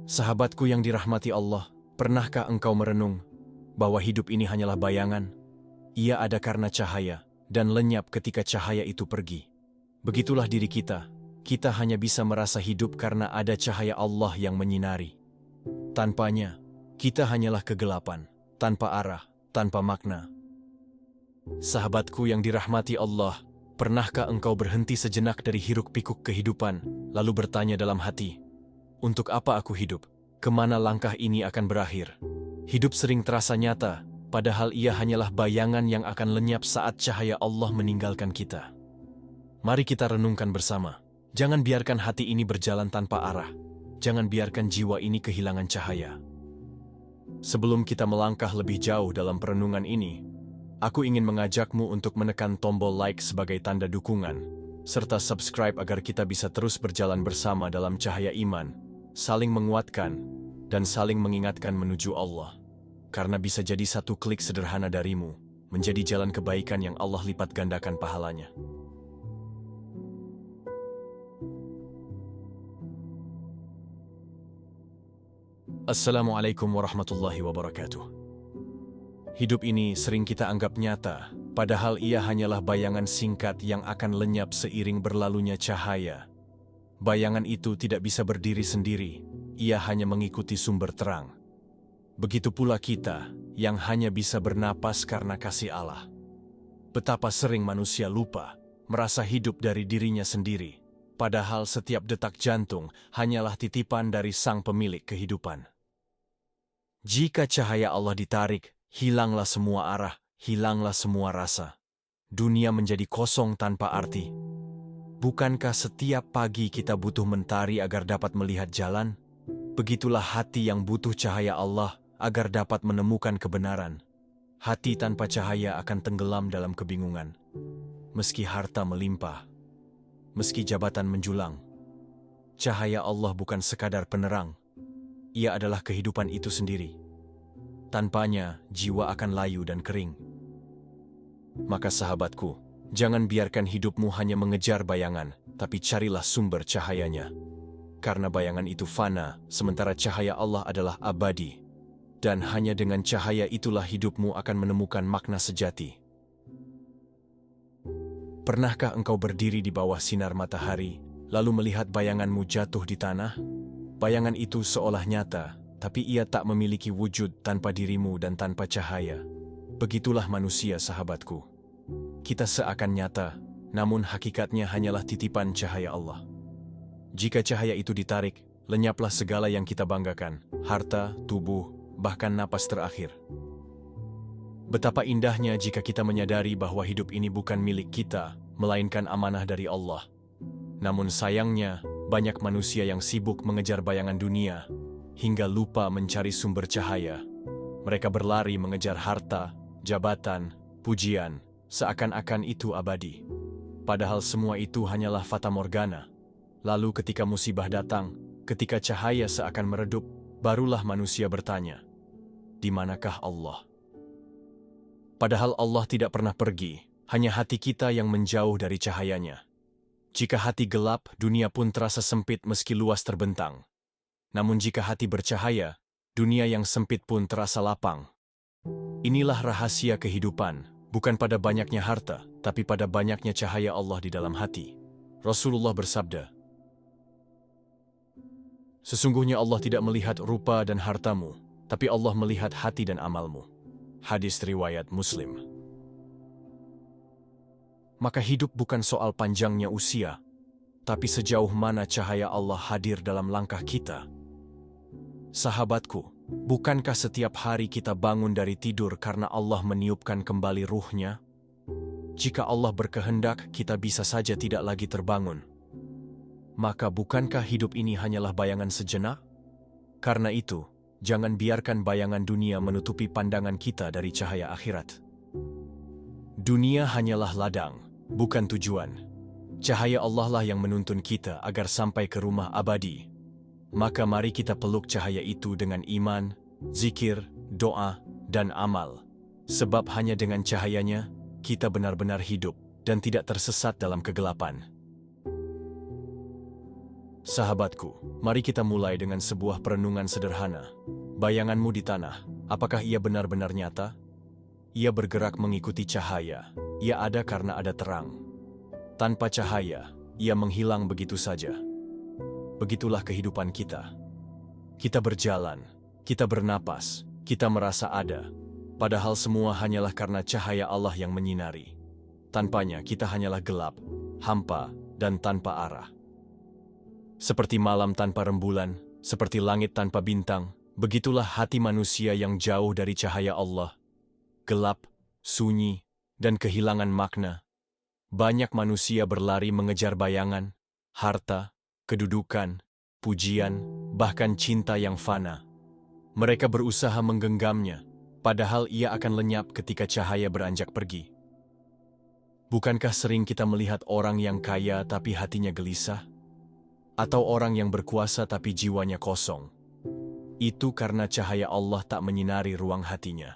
Sahabatku yang dirahmati Allah, pernahkah engkau merenung bahwa hidup ini hanyalah bayangan? Ia ada karena cahaya dan lenyap ketika cahaya itu pergi. Begitulah diri kita. Kita hanya bisa merasa hidup karena ada cahaya Allah yang menyinari. Tanpanya, kita hanyalah kegelapan, tanpa arah, tanpa makna. Sahabatku yang dirahmati Allah, pernahkah engkau berhenti sejenak dari hiruk-pikuk kehidupan, lalu bertanya dalam hati, untuk apa aku hidup? Kemana langkah ini akan berakhir? Hidup sering terasa nyata, padahal ia hanyalah bayangan yang akan lenyap saat cahaya Allah meninggalkan kita. Mari kita renungkan bersama. Jangan biarkan hati ini berjalan tanpa arah. Jangan biarkan jiwa ini kehilangan cahaya. Sebelum kita melangkah lebih jauh dalam perenungan ini, aku ingin mengajakmu untuk menekan tombol like sebagai tanda dukungan, serta subscribe agar kita bisa terus berjalan bersama dalam cahaya iman, saling menguatkan, dan saling mengingatkan menuju Allah. Karena bisa jadi satu klik sederhana darimu, menjadi jalan kebaikan yang Allah lipat gandakan pahalanya. Assalamualaikum warahmatullahi wabarakatuh. Hidup ini sering kita anggap nyata, padahal ia hanyalah bayangan singkat yang akan lenyap seiring berlalunya cahaya. Bayangan itu tidak bisa berdiri sendiri, ia hanya mengikuti sumber terang. Begitu pula kita, yang hanya bisa bernapas karena kasih Allah. Betapa sering manusia lupa, merasa hidup dari dirinya sendiri, padahal setiap detak jantung hanyalah titipan dari Sang Pemilik kehidupan. Jika cahaya Allah ditarik, hilanglah semua arah, hilanglah semua rasa. Dunia menjadi kosong tanpa arti. Bukankah setiap pagi kita butuh mentari agar dapat melihat jalan? Begitulah hati yang butuh cahaya Allah agar dapat menemukan kebenaran. Hati tanpa cahaya akan tenggelam dalam kebingungan. Meski harta melimpah, meski jabatan menjulang, cahaya Allah bukan sekadar penerang. Ia adalah kehidupan itu sendiri. Tanpanya, jiwa akan layu dan kering. Maka sahabatku, jangan biarkan hidupmu hanya mengejar bayangan, tapi carilah sumber cahayanya. Karena bayangan itu fana, sementara cahaya Allah adalah abadi. Dan hanya dengan cahaya itulah hidupmu akan menemukan makna sejati. Pernahkah engkau berdiri di bawah sinar matahari, lalu melihat bayanganmu jatuh di tanah? Bayangan itu seolah nyata, tapi ia tak memiliki wujud tanpa dirimu dan tanpa cahaya. Begitulah manusia, sahabatku. Kita seakan nyata, namun hakikatnya hanyalah titipan cahaya Allah. Jika cahaya itu ditarik, lenyaplah segala yang kita banggakan, harta, tubuh, bahkan napas terakhir. Betapa indahnya jika kita menyadari bahwa hidup ini bukan milik kita, melainkan amanah dari Allah. Namun sayangnya, banyak manusia yang sibuk mengejar bayangan dunia, hingga lupa mencari sumber cahaya. Mereka berlari mengejar harta, jabatan, pujian, seakan-akan itu abadi. Padahal semua itu hanyalah fata morgana. Lalu ketika musibah datang, ketika cahaya seakan meredup, barulah manusia bertanya, di manakah Allah? Padahal Allah tidak pernah pergi, hanya hati kita yang menjauh dari cahayanya. Jika hati gelap, dunia pun terasa sempit meski luas terbentang. Namun jika hati bercahaya, dunia yang sempit pun terasa lapang. Inilah rahasia kehidupan, bukan pada banyaknya harta, tapi pada banyaknya cahaya Allah di dalam hati. Rasulullah bersabda, sesungguhnya Allah tidak melihat rupa dan hartamu, tapi Allah melihat hati dan amalmu. Hadis riwayat Muslim. Maka hidup bukan soal panjangnya usia, tapi sejauh mana cahaya Allah hadir dalam langkah kita. Sahabatku, bukankah setiap hari kita bangun dari tidur karena Allah meniupkan kembali ruhnya? Jika Allah berkehendak, kita bisa saja tidak lagi terbangun. Maka bukankah hidup ini hanyalah bayangan sejenak? Karena itu, jangan biarkan bayangan dunia menutupi pandangan kita dari cahaya akhirat. Dunia hanyalah ladang, bukan tujuan. Cahaya Allah lah yang menuntun kita agar sampai ke rumah abadi. Maka mari kita peluk cahaya itu dengan iman, zikir, doa, dan amal. Sebab hanya dengan cahayanya, kita benar-benar hidup dan tidak tersesat dalam kegelapan. Sahabatku, mari kita mulai dengan sebuah perenungan sederhana. Bayanganmu di tanah, apakah ia benar-benar nyata? Ia bergerak mengikuti cahaya. Ia ada karena ada terang. Tanpa cahaya, ia menghilang begitu saja. Begitulah kehidupan kita. Kita berjalan, kita bernapas, kita merasa ada. Padahal semua hanyalah karena cahaya Allah yang menyinari. Tanpanya kita hanyalah gelap, hampa, dan tanpa arah. Seperti malam tanpa rembulan, seperti langit tanpa bintang, begitulah hati manusia yang jauh dari cahaya Allah. Gelap, sunyi, dan kehilangan makna. Banyak manusia berlari mengejar bayangan, harta, kedudukan, pujian, bahkan cinta yang fana. Mereka berusaha menggenggamnya, padahal ia akan lenyap ketika cahaya beranjak pergi. Bukankah sering kita melihat orang yang kaya tapi hatinya gelisah? Atau orang yang berkuasa tapi jiwanya kosong? Itu karena cahaya Allah tak menyinari ruang hatinya.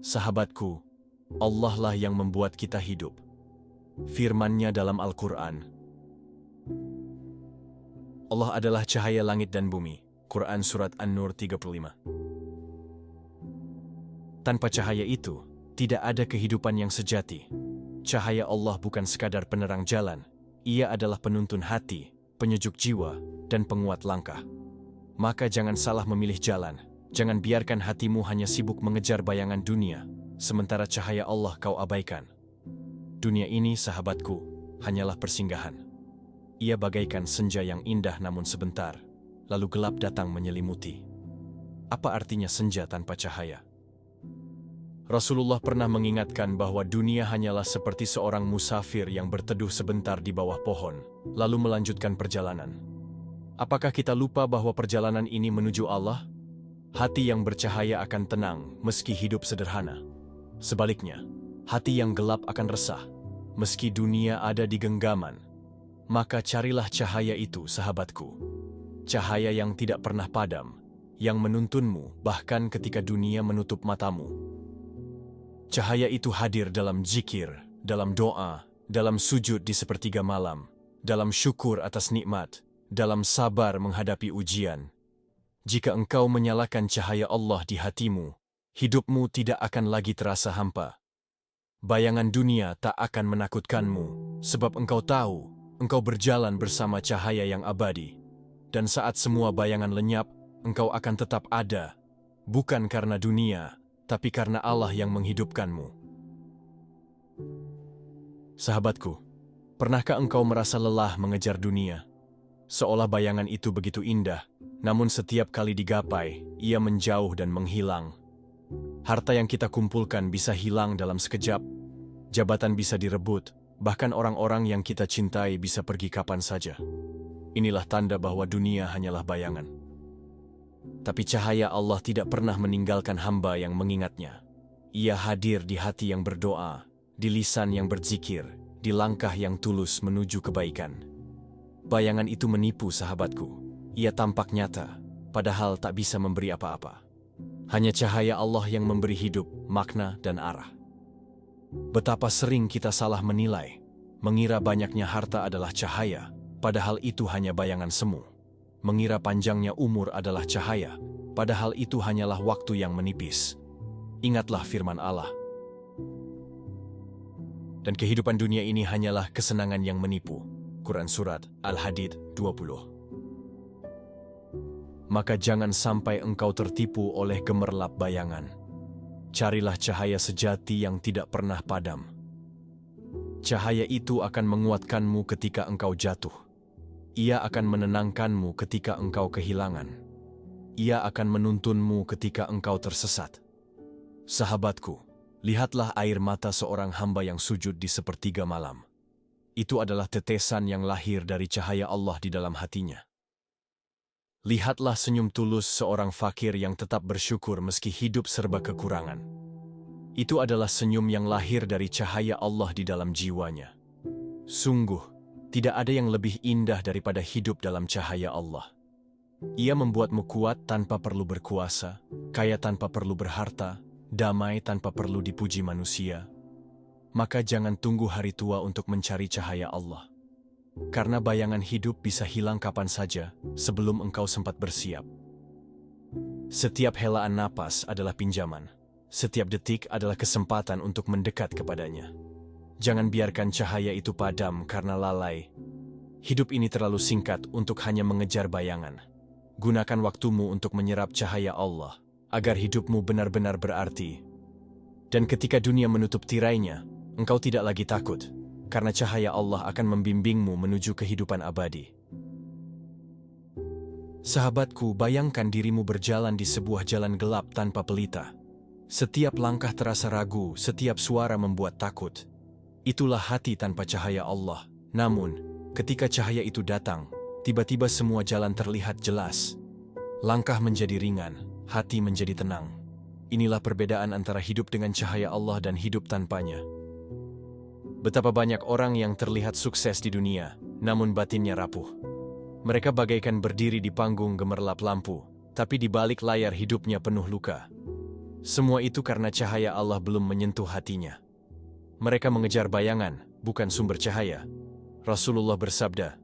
Sahabatku, Allah lah yang membuat kita hidup. Firman-Nya dalam Al-Quran. Allah adalah cahaya langit dan bumi. Quran Surat An-Nur 35. Tanpa cahaya itu, tidak ada kehidupan yang sejati. Cahaya Allah bukan sekadar penerang jalan. Ia adalah penuntun hati, penyejuk jiwa, dan penguat langkah. Maka jangan salah memilih jalan. Jangan biarkan hatimu hanya sibuk mengejar bayangan dunia, sementara cahaya Allah kau abaikan. Dunia ini, sahabatku, hanyalah persinggahan. Ia bagaikan senja yang indah namun sebentar, lalu gelap datang menyelimuti. Apa artinya senja tanpa cahaya? Rasulullah pernah mengingatkan bahwa dunia hanyalah seperti seorang musafir yang berteduh sebentar di bawah pohon, lalu melanjutkan perjalanan. Apakah kita lupa bahwa perjalanan ini menuju Allah? Hati yang bercahaya akan tenang meski hidup sederhana. Sebaliknya, hati yang gelap akan resah, meski dunia ada di genggaman. Maka carilah cahaya itu, sahabatku. Cahaya yang tidak pernah padam, yang menuntunmu bahkan ketika dunia menutup matamu. Cahaya itu hadir dalam zikir, dalam doa, dalam sujud di sepertiga malam, dalam syukur atas nikmat, dalam sabar menghadapi ujian. Jika engkau menyalakan cahaya Allah di hatimu, hidupmu tidak akan lagi terasa hampa. Bayangan dunia tak akan menakutkanmu, sebab engkau tahu, engkau berjalan bersama cahaya yang abadi. Dan saat semua bayangan lenyap, engkau akan tetap ada, bukan karena dunia, tapi karena Allah yang menghidupkanmu. Sahabatku, pernahkah engkau merasa lelah mengejar dunia? Seolah bayangan itu begitu indah, namun setiap kali digapai, ia menjauh dan menghilang. Harta yang kita kumpulkan bisa hilang dalam sekejap, jabatan bisa direbut, bahkan orang-orang yang kita cintai bisa pergi kapan saja. Inilah tanda bahwa dunia hanyalah bayangan. Tapi cahaya Allah tidak pernah meninggalkan hamba yang mengingatnya. Ia hadir di hati yang berdoa, di lisan yang berzikir, di langkah yang tulus menuju kebaikan. Bayangan itu menipu, sahabatku. Ia tampak nyata, padahal tak bisa memberi apa-apa. Hanya cahaya Allah yang memberi hidup, makna, dan arah. Betapa sering kita salah menilai, mengira banyaknya harta adalah cahaya, padahal itu hanya bayangan semu. Mengira panjangnya umur adalah cahaya, padahal itu hanyalah waktu yang menipis. Ingatlah firman Allah. Dan kehidupan dunia ini hanyalah kesenangan yang menipu. Quran Surat Al-Hadid 20. Maka jangan sampai engkau tertipu oleh gemerlap bayangan. Carilah cahaya sejati yang tidak pernah padam. Cahaya itu akan menguatkanmu ketika engkau jatuh. Ia akan menenangkanmu ketika engkau kehilangan. Ia akan menuntunmu ketika engkau tersesat. Sahabatku, lihatlah air mata seorang hamba yang sujud di sepertiga malam. Itu adalah tetesan yang lahir dari cahaya Allah di dalam hatinya. Lihatlah senyum tulus seorang fakir yang tetap bersyukur meski hidup serba kekurangan. Itu adalah senyum yang lahir dari cahaya Allah di dalam jiwanya. Sungguh, tidak ada yang lebih indah daripada hidup dalam cahaya Allah. Ia membuatmu kuat tanpa perlu berkuasa, kaya tanpa perlu berharta, damai tanpa perlu dipuji manusia. Maka jangan tunggu hari tua untuk mencari cahaya Allah. karena bayangan hidup bisa hilang kapan saja sebelum engkau sempat bersiap. Setiap helaan napas adalah pinjaman. Setiap detik adalah kesempatan untuk mendekat kepadanya. Jangan biarkan cahaya itu padam karena lalai. Hidup ini terlalu singkat untuk hanya mengejar bayangan. Gunakan waktumu untuk menyerap cahaya Allah, agar hidupmu benar-benar berarti. Dan ketika dunia menutup tirainya, engkau tidak lagi takut, karena cahaya Allah akan membimbingmu menuju kehidupan abadi. Sahabatku, bayangkan dirimu berjalan di sebuah jalan gelap tanpa pelita. Setiap langkah terasa ragu, setiap suara membuat takut. Itulah hati tanpa cahaya Allah. Namun, ketika cahaya itu datang, tiba-tiba semua jalan terlihat jelas. Langkah menjadi ringan, hati menjadi tenang. Inilah perbedaan antara hidup dengan cahaya Allah dan hidup tanpanya. Betapa banyak orang yang terlihat sukses di dunia, namun batinnya rapuh. Mereka bagaikan berdiri di panggung gemerlap lampu, tapi di balik layar hidupnya penuh luka. Semua itu karena cahaya Allah belum menyentuh hatinya. Mereka mengejar bayangan, bukan sumber cahaya. Rasulullah bersabda,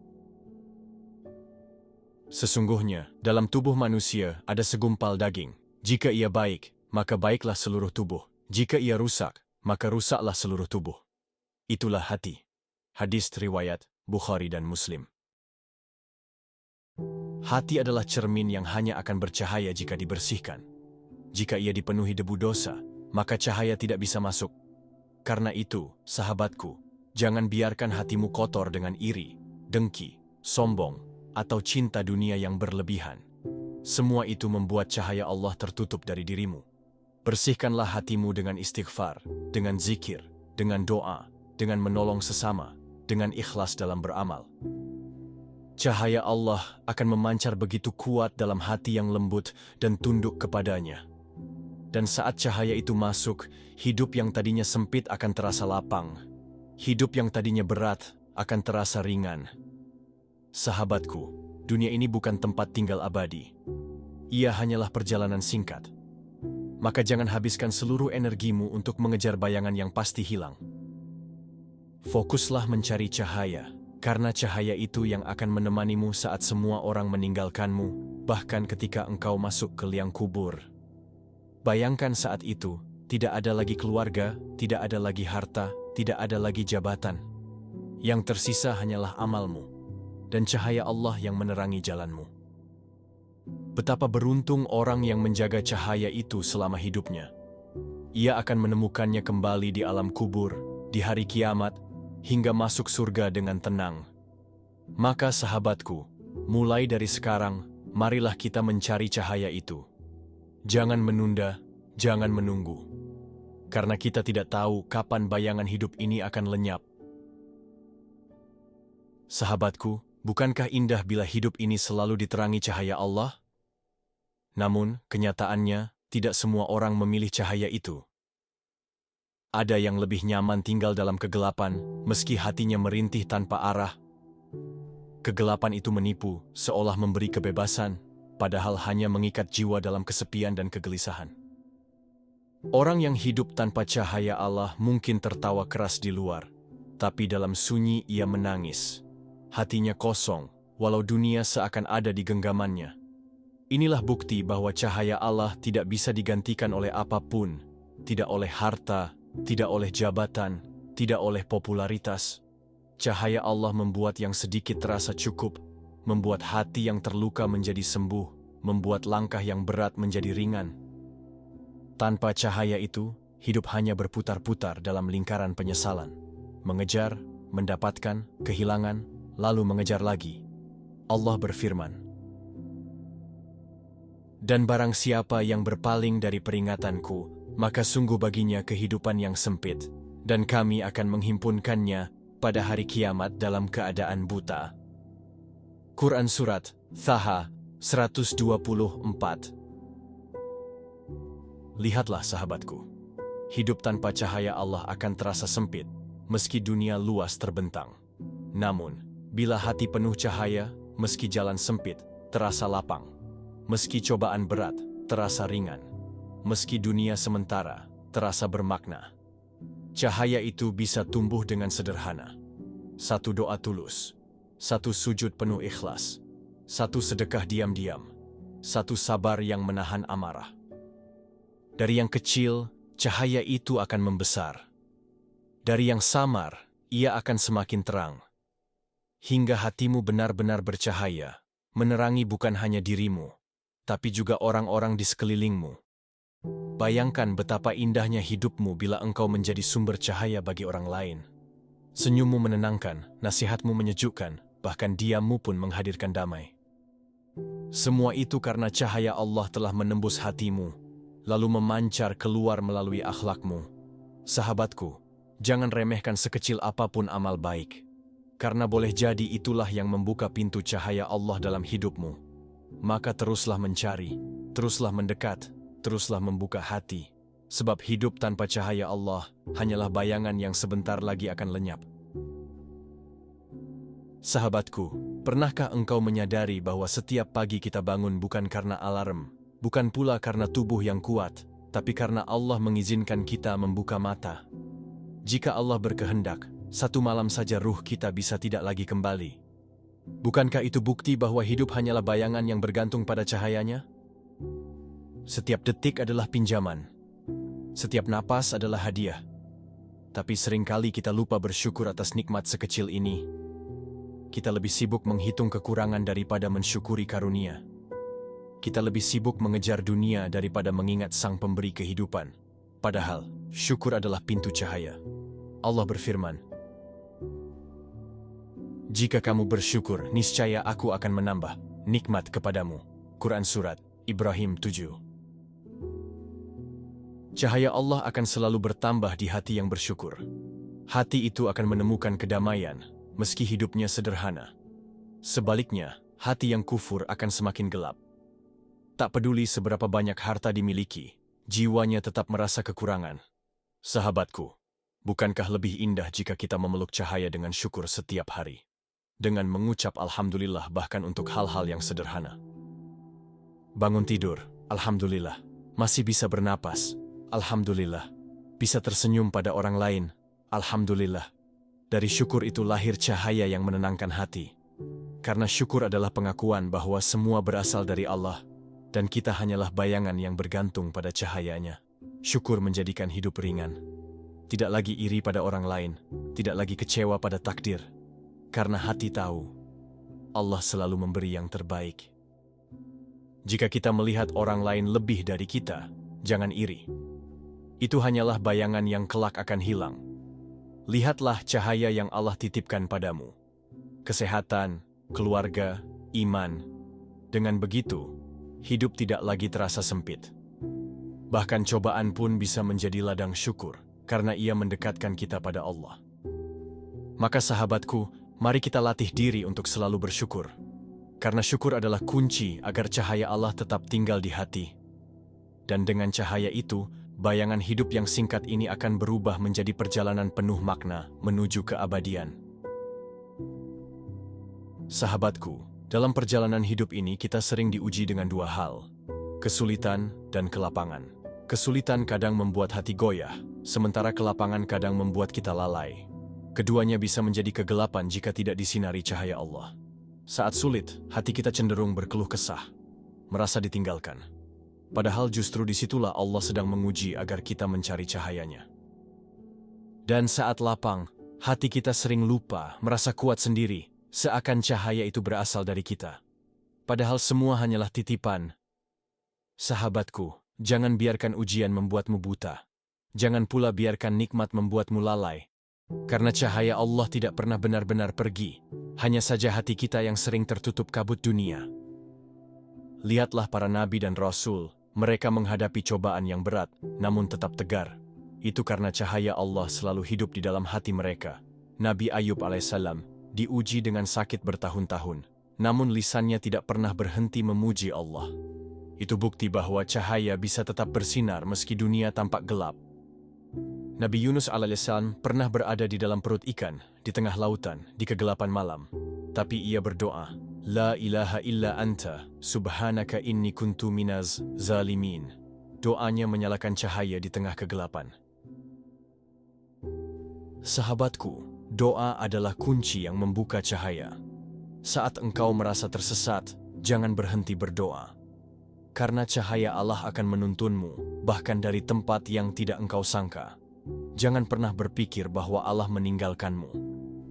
"Sesungguhnya, dalam tubuh manusia ada segumpal daging. Jika ia baik, maka baiklah seluruh tubuh. Jika ia rusak, maka rusaklah seluruh tubuh. Itulah hati." Hadis riwayat Bukhari dan Muslim. Hati adalah cermin yang hanya akan bercahaya jika dibersihkan. Jika ia dipenuhi debu dosa, maka cahaya tidak bisa masuk. Karena itu, sahabatku, jangan biarkan hatimu kotor dengan iri, dengki, sombong, atau cinta dunia yang berlebihan. Semua itu membuat cahaya Allah tertutup dari dirimu. Bersihkanlah hatimu dengan istighfar, dengan zikir, dengan doa, dengan menolong sesama, dengan ikhlas dalam beramal. Cahaya Allah akan memancar begitu kuat dalam hati yang lembut dan tunduk kepadanya. Dan saat cahaya itu masuk, hidup yang tadinya sempit akan terasa lapang. Hidup yang tadinya berat akan terasa ringan. Sahabatku, dunia ini bukan tempat tinggal abadi. Ia hanyalah perjalanan singkat. Maka jangan habiskan seluruh energimu untuk mengejar bayangan yang pasti hilang. Fokuslah mencari cahaya, karena cahaya itu yang akan menemanimu saat semua orang meninggalkanmu, bahkan ketika engkau masuk ke liang kubur. Bayangkan saat itu, tidak ada lagi keluarga, tidak ada lagi harta, tidak ada lagi jabatan. Yang tersisa hanyalah amalmu, dan cahaya Allah yang menerangi jalanmu. Betapa beruntung orang yang menjaga cahaya itu selama hidupnya. Ia akan menemukannya kembali di alam kubur, di hari kiamat, hingga masuk surga dengan tenang. Maka sahabatku, mulai dari sekarang, marilah kita mencari cahaya itu. Jangan menunda, jangan menunggu. Karena kita tidak tahu kapan bayangan hidup ini akan lenyap. Sahabatku, bukankah indah bila hidup ini selalu diterangi cahaya Allah? Namun, kenyataannya, tidak semua orang memilih cahaya itu. Ada yang lebih nyaman tinggal dalam kegelapan, meski hatinya merintih tanpa arah. Kegelapan itu menipu, seolah memberi kebebasan, padahal hanya mengikat jiwa dalam kesepian dan kegelisahan. Orang yang hidup tanpa cahaya Allah mungkin tertawa keras di luar, tapi dalam sunyi ia menangis. Hatinya kosong, walau dunia seakan ada di genggamannya. Inilah bukti bahwa cahaya Allah tidak bisa digantikan oleh apapun, tidak oleh harta, tidak oleh jabatan, tidak oleh popularitas. Cahaya Allah membuat yang sedikit terasa cukup, membuat hati yang terluka menjadi sembuh, membuat langkah yang berat menjadi ringan. Tanpa cahaya itu, hidup hanya berputar-putar dalam lingkaran penyesalan. Mengejar, mendapatkan, kehilangan, lalu mengejar lagi. Allah berfirman, "Dan barang siapa yang berpaling dari peringatanku, maka sungguh baginya kehidupan yang sempit, dan kami akan menghimpunkannya pada hari kiamat dalam keadaan buta." Quran Surat Thaha 124. Lihatlah sahabatku, hidup tanpa cahaya Allah akan terasa sempit, meski dunia luas terbentang. Namun, bila hati penuh cahaya, meski jalan sempit, terasa lapang. Meski cobaan berat, terasa ringan. Meski dunia sementara, terasa bermakna. Cahaya itu bisa tumbuh dengan sederhana. Satu doa tulus, satu sujud penuh ikhlas, satu sedekah diam-diam, satu sabar yang menahan amarah. Dari yang kecil, cahaya itu akan membesar. Dari yang samar, ia akan semakin terang. Hingga hatimu benar-benar bercahaya, menerangi bukan hanya dirimu, tapi juga orang-orang di sekelilingmu. Bayangkan betapa indahnya hidupmu bila engkau menjadi sumber cahaya bagi orang lain. Senyummu menenangkan, nasihatmu menyejukkan, bahkan diammu pun menghadirkan damai. Semua itu karena cahaya Allah telah menembus hatimu, lalu memancar keluar melalui akhlakmu. Sahabatku, jangan remehkan sekecil apapun amal baik, karena boleh jadi itulah yang membuka pintu cahaya Allah dalam hidupmu. Maka teruslah mencari, teruslah mendekat, teruslah membuka hati, sebab hidup tanpa cahaya Allah hanyalah bayangan yang sebentar lagi akan lenyap. Sahabatku, pernahkah engkau menyadari bahwa setiap pagi kita bangun bukan karena alarm, bukan pula karena tubuh yang kuat, tapi karena Allah mengizinkan kita membuka mata? Jika Allah berkehendak, satu malam saja ruh kita bisa tidak lagi kembali. Bukankah itu bukti bahwa hidup hanyalah bayangan yang bergantung pada cahayanya? Setiap detik adalah pinjaman. Setiap napas adalah hadiah. Tapi seringkali kita lupa bersyukur atas nikmat sekecil ini. Kita lebih sibuk menghitung kekurangan daripada mensyukuri karunia. Kita lebih sibuk mengejar dunia daripada mengingat Sang Pemberi kehidupan. Padahal, syukur adalah pintu cahaya. Allah berfirman, "Jika kamu bersyukur, niscaya aku akan menambah nikmat kepadamu." Quran Surat Ibrahim 7. Cahaya Allah akan selalu bertambah di hati yang bersyukur. Hati itu akan menemukan kedamaian, meski hidupnya sederhana. Sebaliknya, hati yang kufur akan semakin gelap. Tak peduli seberapa banyak harta dimiliki, jiwanya tetap merasa kekurangan. Sahabatku, bukankah lebih indah jika kita memeluk cahaya dengan syukur setiap hari? Dengan mengucap Alhamdulillah bahkan untuk hal-hal yang sederhana. Bangun tidur, Alhamdulillah. Masih bisa bernapas, Alhamdulillah. Bisa tersenyum pada orang lain, Alhamdulillah. Dari syukur itu lahir cahaya yang menenangkan hati. Karena syukur adalah pengakuan bahwa semua berasal dari Allah, dan kita hanyalah bayangan yang bergantung pada cahayanya. Syukur menjadikan hidup ringan. Tidak lagi iri pada orang lain, tidak lagi kecewa pada takdir. Karena hati tahu, Allah selalu memberi yang terbaik. Jika kita melihat orang lain lebih dari kita, jangan iri. Itu hanyalah bayangan yang kelak akan hilang. Lihatlah cahaya yang Allah titipkan padamu. Kesehatan, keluarga, iman. Dengan begitu, hidup tidak lagi terasa sempit. Bahkan cobaan pun bisa menjadi ladang syukur, karena ia mendekatkan kita pada Allah. Maka sahabatku, mari kita latih diri untuk selalu bersyukur. Karena syukur adalah kunci agar cahaya Allah tetap tinggal di hati. Dan dengan cahaya itu, bayangan hidup yang singkat ini akan berubah menjadi perjalanan penuh makna menuju keabadian. Sahabatku, dalam perjalanan hidup ini kita sering diuji dengan dua hal, kesulitan dan kelapangan. Kesulitan kadang membuat hati goyah, sementara kelapangan kadang membuat kita lalai. Keduanya bisa menjadi kegelapan jika tidak disinari cahaya Allah. Saat sulit, hati kita cenderung berkeluh kesah, merasa ditinggalkan. Padahal justru disitulah Allah sedang menguji agar kita mencari cahayanya. Dan saat lapang, hati kita sering lupa, merasa kuat sendiri, seakan cahaya itu berasal dari kita. Padahal semua hanyalah titipan. Sahabatku, jangan biarkan ujian membuatmu buta. Jangan pula biarkan nikmat membuatmu lalai. Karena cahaya Allah tidak pernah benar-benar pergi, hanya saja hati kita yang sering tertutup kabut dunia. Lihatlah para nabi dan rasul, mereka menghadapi cobaan yang berat, namun tetap tegar. Itu karena cahaya Allah selalu hidup di dalam hati mereka. Nabi Ayub alaihissalam diuji dengan sakit bertahun-tahun, namun lisannya tidak pernah berhenti memuji Allah. Itu bukti bahwa cahaya bisa tetap bersinar meski dunia tampak gelap. Nabi Yunus alaihissalam pernah berada di dalam perut ikan, di tengah lautan, di kegelapan malam. Tapi ia berdoa, La ilaha illa anta, subhanaka inni kuntu minaz zalimin. Doanya menyalakan cahaya di tengah kegelapan. Sahabatku, doa adalah kunci yang membuka cahaya. Saat engkau merasa tersesat, jangan berhenti berdoa. Karena cahaya Allah akan menuntunmu, bahkan dari tempat yang tidak engkau sangka. Jangan pernah berpikir bahwa Allah meninggalkanmu.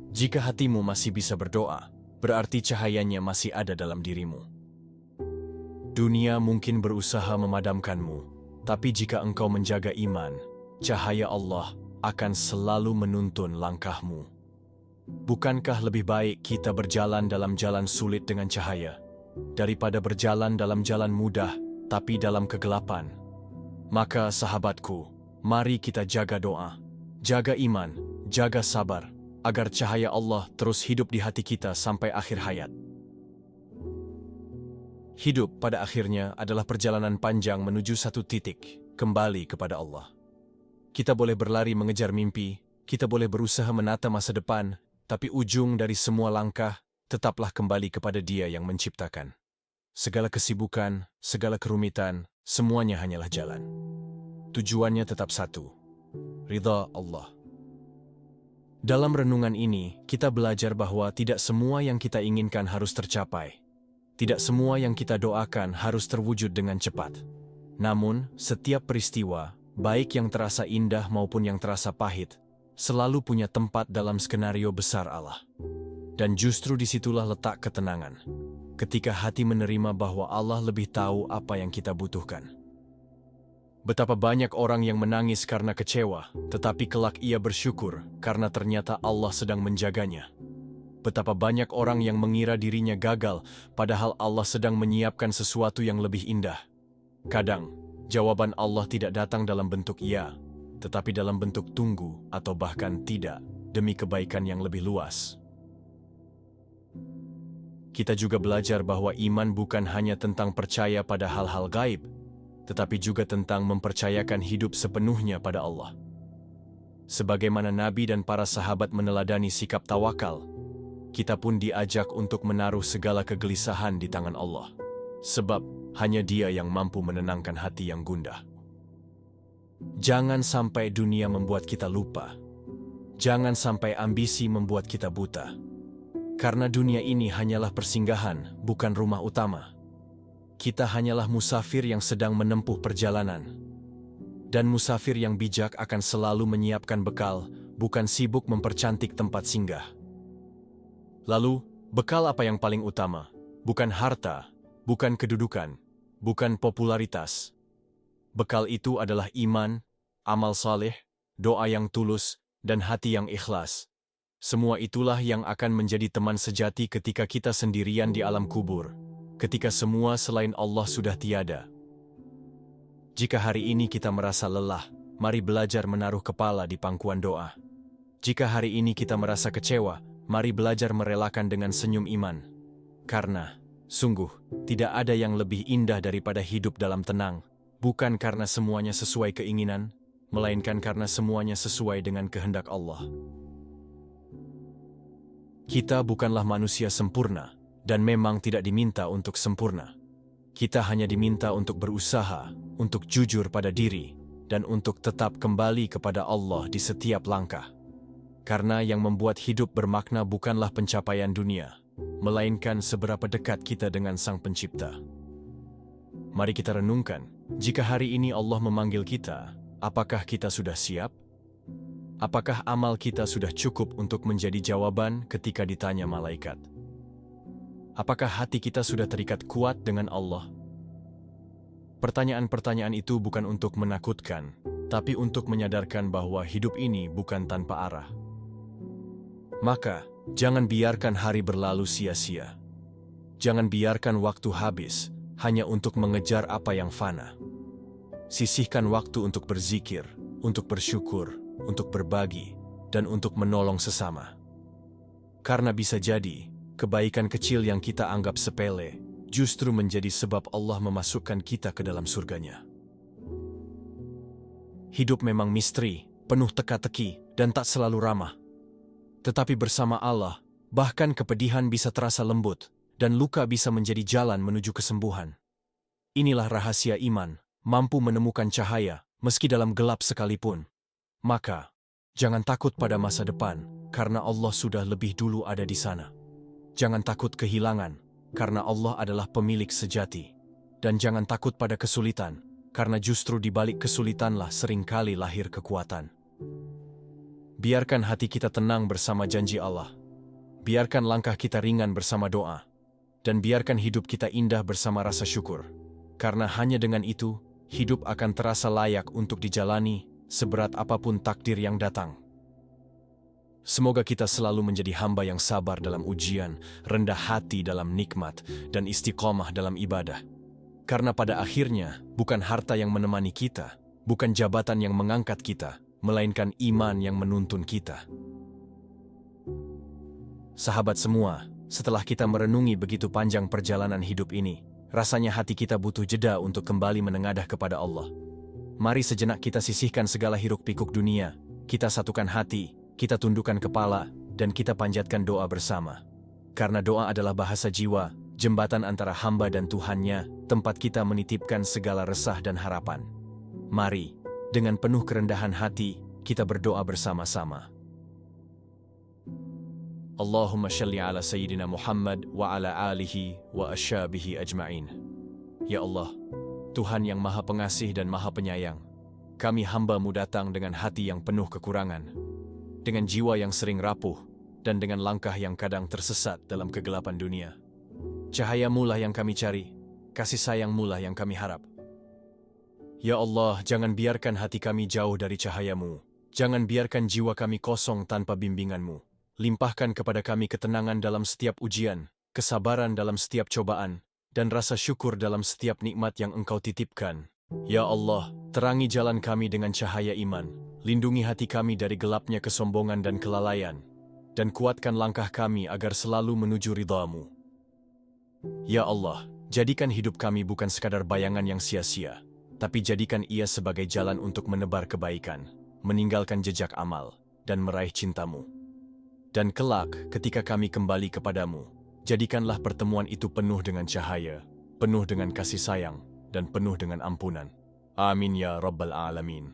Jika hatimu masih bisa berdoa, berarti cahayanya masih ada dalam dirimu. Dunia mungkin berusaha memadamkanmu, tapi jika engkau menjaga iman, cahaya Allah akan selalu menuntun langkahmu. Bukankah lebih baik kita berjalan dalam jalan sulit dengan cahaya, daripada berjalan dalam jalan mudah, tapi dalam kegelapan? Maka sahabatku, mari kita jaga doa, jaga iman, jaga sabar, agar cahaya Allah terus hidup di hati kita sampai akhir hayat. Hidup pada akhirnya adalah perjalanan panjang menuju satu titik, kembali kepada Allah. Kita boleh berlari mengejar mimpi, kita boleh berusaha menata masa depan, tapi ujung dari semua langkah tetaplah kembali kepada Dia yang menciptakan. Segala kesibukan, segala kerumitan, semuanya hanyalah jalan. Tujuannya tetap satu, ridha Allah. Dalam renungan ini, kita belajar bahwa tidak semua yang kita inginkan harus tercapai. Tidak semua yang kita doakan harus terwujud dengan cepat. Namun, setiap peristiwa, baik yang terasa indah maupun yang terasa pahit, selalu punya tempat dalam skenario besar Allah. Dan justru disitulah letak ketenangan, ketika hati menerima bahwa Allah lebih tahu apa yang kita butuhkan. Betapa banyak orang yang menangis karena kecewa, tetapi kelak ia bersyukur karena ternyata Allah sedang menjaganya. Betapa banyak orang yang mengira dirinya gagal, padahal Allah sedang menyiapkan sesuatu yang lebih indah. Kadang, jawaban Allah tidak datang dalam bentuk ya, tetapi dalam bentuk tunggu atau bahkan tidak, demi kebaikan yang lebih luas. Kita juga belajar bahwa iman bukan hanya tentang percaya pada hal-hal gaib, tetapi juga tentang mempercayakan hidup sepenuhnya pada Allah. Sebagaimana Nabi dan para sahabat meneladani sikap tawakal, kita pun diajak untuk menaruh segala kegelisahan di tangan Allah. Sebab hanya Dia yang mampu menenangkan hati yang gundah. Jangan sampai dunia membuat kita lupa. Jangan sampai ambisi membuat kita buta. Karena dunia ini hanyalah persinggahan, bukan rumah utama. Kita hanyalah musafir yang sedang menempuh perjalanan. Dan musafir yang bijak akan selalu menyiapkan bekal, bukan sibuk mempercantik tempat singgah. Lalu, bekal apa yang paling utama? Bukan harta, bukan kedudukan, bukan popularitas. Bekal itu adalah iman, amal saleh, doa yang tulus, dan hati yang ikhlas. Semua itulah yang akan menjadi teman sejati ketika kita sendirian di alam kubur, ketika semua selain Allah sudah tiada. Jika hari ini kita merasa lelah, mari belajar menaruh kepala di pangkuan doa. Jika hari ini kita merasa kecewa, mari belajar merelakan dengan senyum iman. Karena, sungguh, tidak ada yang lebih indah daripada hidup dalam tenang, bukan karena semuanya sesuai keinginan, melainkan karena semuanya sesuai dengan kehendak Allah. Kita bukanlah manusia sempurna, dan memang tidak diminta untuk sempurna. Kita hanya diminta untuk berusaha, untuk jujur pada diri, dan untuk tetap kembali kepada Allah di setiap langkah. Karena yang membuat hidup bermakna bukanlah pencapaian dunia, melainkan seberapa dekat kita dengan Sang Pencipta. Mari kita renungkan, jika hari ini Allah memanggil kita, apakah kita sudah siap? Apakah amal kita sudah cukup untuk menjadi jawaban ketika ditanya malaikat? Apakah hati kita sudah terikat kuat dengan Allah? Pertanyaan-pertanyaan itu bukan untuk menakutkan, tapi untuk menyadarkan bahwa hidup ini bukan tanpa arah. Maka, jangan biarkan hari berlalu sia-sia. Jangan biarkan waktu habis hanya untuk mengejar apa yang fana. Sisihkan waktu untuk berzikir, untuk bersyukur, untuk berbagi, dan untuk menolong sesama. Karena bisa jadi, kebaikan kecil yang kita anggap sepele, justru menjadi sebab Allah memasukkan kita ke dalam surganya. Hidup memang misteri, penuh teka-teki, dan tak selalu ramah. Tetapi bersama Allah, bahkan kepedihan bisa terasa lembut, dan luka bisa menjadi jalan menuju kesembuhan. Inilah rahasia iman, mampu menemukan cahaya, meski dalam gelap sekalipun. Maka, jangan takut pada masa depan, karena Allah sudah lebih dulu ada di sana. Jangan takut kehilangan, karena Allah adalah pemilik sejati. Dan jangan takut pada kesulitan, karena justru di balik kesulitanlah seringkali lahir kekuatan. Biarkan hati kita tenang bersama janji Allah. Biarkan langkah kita ringan bersama doa. Dan biarkan hidup kita indah bersama rasa syukur. Karena hanya dengan itu, hidup akan terasa layak untuk dijalani, seberat apapun takdir yang datang. Semoga kita selalu menjadi hamba yang sabar dalam ujian, rendah hati dalam nikmat, dan istiqomah dalam ibadah. Karena pada akhirnya, bukan harta yang menemani kita, bukan jabatan yang mengangkat kita, melainkan iman yang menuntun kita. Sahabat semua, setelah kita merenungi begitu panjang perjalanan hidup ini, rasanya hati kita butuh jeda untuk kembali menengadah kepada Allah. Mari sejenak kita sisihkan segala hiruk-pikuk dunia, kita satukan hati, kita tundukkan kepala, dan kita panjatkan doa bersama. Karena doa adalah bahasa jiwa, jembatan antara hamba dan Tuhannya, tempat kita menitipkan segala resah dan harapan. Mari, dengan penuh kerendahan hati, kita berdoa bersama-sama. Allahumma shalli ala Sayyidina Muhammad wa ala alihi wa ashabihi ajma'in. Ya Allah, Tuhan yang Maha Pengasih dan Maha Penyayang, kami hamba-Mu datang dengan hati yang penuh kekurangan, dengan jiwa yang sering rapuh, dan dengan langkah yang kadang tersesat dalam kegelapan dunia. Cahaya-Mu lah yang kami cari, kasih sayang-Mu lah yang kami harap. Ya Allah, jangan biarkan hati kami jauh dari cahaya-Mu. Jangan biarkan jiwa kami kosong tanpa bimbingan-Mu. Limpahkan kepada kami ketenangan dalam setiap ujian, kesabaran dalam setiap cobaan, dan rasa syukur dalam setiap nikmat yang Engkau titipkan. Ya Allah, terangi jalan kami dengan cahaya iman, lindungi hati kami dari gelapnya kesombongan dan kelalaian, dan kuatkan langkah kami agar selalu menuju ridha-Mu. Ya Allah, jadikan hidup kami bukan sekadar bayangan yang sia-sia, tapi jadikan ia sebagai jalan untuk menebar kebaikan, meninggalkan jejak amal, dan meraih cinta-Mu. Dan kelak, ketika kami kembali kepadamu, jadikanlah pertemuan itu penuh dengan cahaya, penuh dengan kasih sayang, dan penuh dengan ampunan. Amin ya Rabbal Alamin.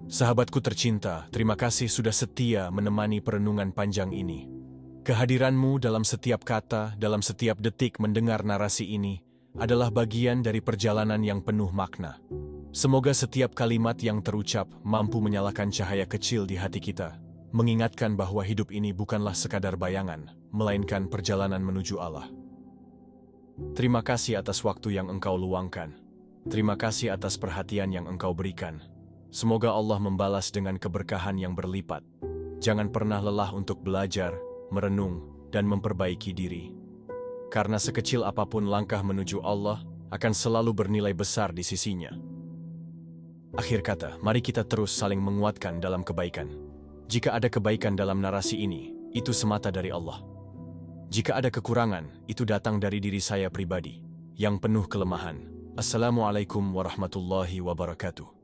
Sahabatku tercinta, terima kasih sudah setia menemani perenungan panjang ini. Kehadiranmu dalam setiap kata, dalam setiap detik mendengar narasi ini, adalah bagian dari perjalanan yang penuh makna. Semoga setiap kalimat yang terucap mampu menyalakan cahaya kecil di hati kita, mengingatkan bahwa hidup ini bukanlah sekadar bayangan, melainkan perjalanan menuju Allah. Terima kasih atas waktu yang Engkau luangkan. Terima kasih atas perhatian yang Engkau berikan. Semoga Allah membalas dengan keberkahan yang berlipat. Jangan pernah lelah untuk belajar, merenung, dan memperbaiki diri. Karena sekecil apapun langkah menuju Allah, akan selalu bernilai besar di sisinya. Akhir kata, mari kita terus saling menguatkan dalam kebaikan. Jika ada kebaikan dalam narasi ini, itu semata dari Allah. Jika ada kekurangan, itu datang dari diri saya pribadi, yang penuh kelemahan. Assalamualaikum warahmatullahi wabarakatuh.